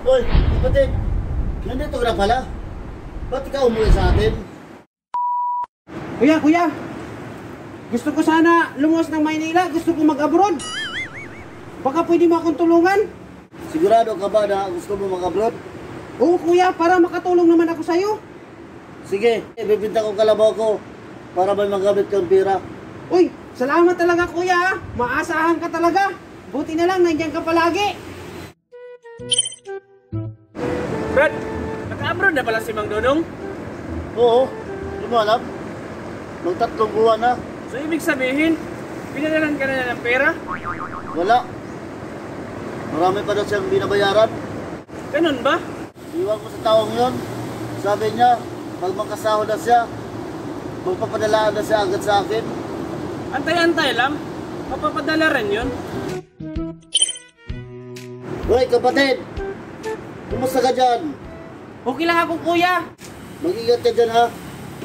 Hoy, kapatid, nandito ka na pala? Ba't ikaw umuwi sa atin? Kuya, gusto ko sana lumuwas ng Maynila, gusto ko mag-abroad. Baka pwede mo akong tulungan? Sigurado ka ba na gusto mo mag-abroad? Oo kuya, para makatulong naman ako sa'yo. Sige, ibibinta ko kalabaw ko para may magamit kang pera. Uy, salamat talaga kuya. Maasahan ka talaga. Buti na lang, nandiyan ka palagi. Brad, naka-abroad na pala si Mang Dodong? Oo, hindi mo alam. Magtatlong buwan na. So ibig sabihin, pinadalan ka na ng pera? Wala. Marami pa daw siyang binabayaran. Ganun ba? Iwan ko sa taong yun. Sabi niya, pag magkasahod na siya, magpapadalaan na siya agad sa akin. Antay-antay lang. Mapapadala rin yun. Hoy kapatid, kumusta ka dyan? Okay lang ako kuya. Mag-ingat ka dyan ha.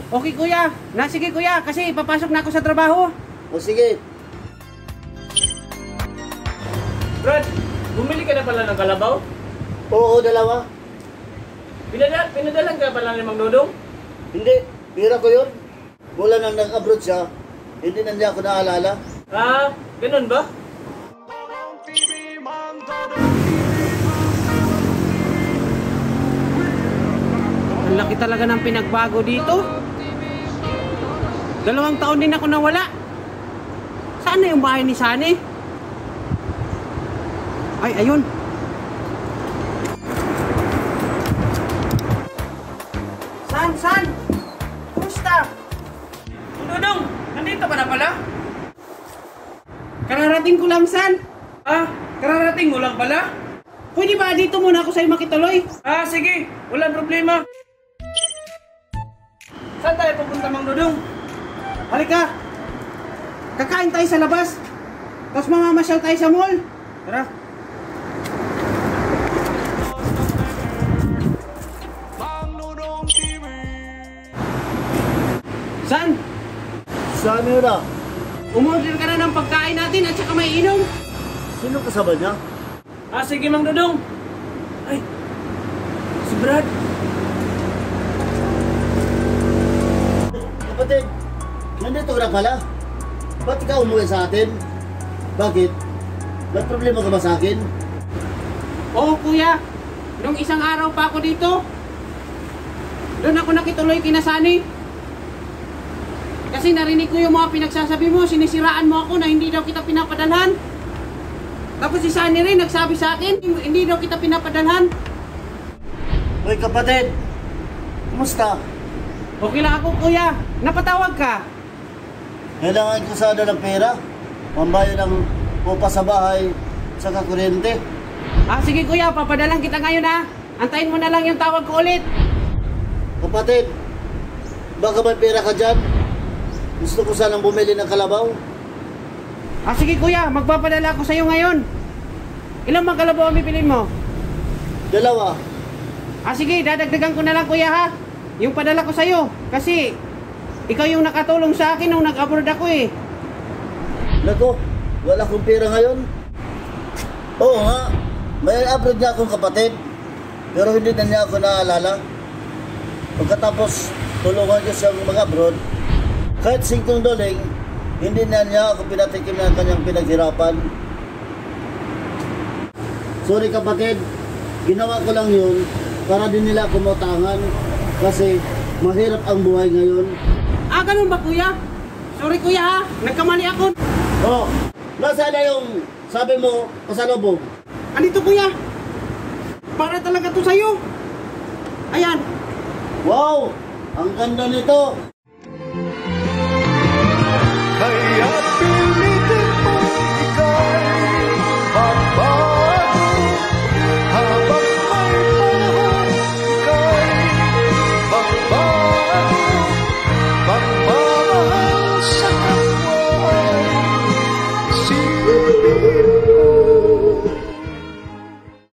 Okay kuya. Sige kuya, kasi papasok na ako sa trabaho. O sige. Brad, bumili ka na pala ng kalabaw? Oo, dalawa. Pinadalan ka pala ni Mang Dodong? Hindi, bira ko yun. Mula nang nag-abroad siya, hindi na niya ako naalala. Ah, ganun ba? Ang laki talaga ng pinagbago dito. 2 taon din ako nawala. Saan na yung bahay ni Sunny? Ay, ayun. San? Kumusta? Mang Dodong, nandito ka na pala? Kararating ko lang, San. Ah, kararating mo lang pala? Pwede ba dito muna ako sa'yo makituloy? Ah, sige. Walang problema. Saan tayo pupunta, Mang Dodong? Halika. Kakain tayo sa labas. Tapos mamamasyal tayo sa mall. Tara. San? Saan yun na? Umorder ka na ng pagkain natin at saka may inom. Sino kasama niya? Ah, sige, Mang Dodong. Ay, si Brad. Kapatid, nandito ka na pala? Ba't ikaw umuwi sa atin? Bakit? May problema ka ba sa akin? Oo kuya. Nung isang araw pa ako dito, doon ako nakituloy kina Sunny. Kasi narinig ko yung mga pinagsasabi mo, sinisiraan mo ako na hindi daw kita pinapadalhan. Tapos si Sunny rin nagsabi sa akin, hindi daw kita pinapadalhan. Hoy kapatid, kumusta? Okay lang ako kuya, napatawag ka. Kailangan ko sana ng pera. Pambayad ng upa sa bahay, saka kuryente. Ah sige kuya, papadalan kita ngayon ha. Antayin mo na lang yung tawag ko ulit. Kapatid, baka may pera ka dyan? Gusto ko sanang bumili ng kalabaw. Ah sige kuya, magpapadala ako sa'yo ngayon. Ilang mga kalabaw ang bibilin mo? 2. Ah sige, dadagdagan ko na lang kuya ha. Yung padala ko sa'yo. Kasi ikaw yung nakatulong sa akin nung nag-abroad ako eh. Naku, wala akong pera ngayon. Oo nga, may abroad niya akong kapatid. Pero hindi na niya ako naalala. Pagkatapos tulungan ko siyang mag-abroad, kahit $5, hindi na niya ako pinatikim ng kanyang pinaghirapan. Sorry kapatid, ginawa ko lang yun para din nila kumutangan kasi mahirap ang buhay ngayon. Ah ganun ba kuya? Sorry kuya ha, nagkamali ako. Oh, nasaan na yung sabi mo pasalubong? Andito kuya. Para talaga to sa'yo. Ayan. Wow, ang ganda nito.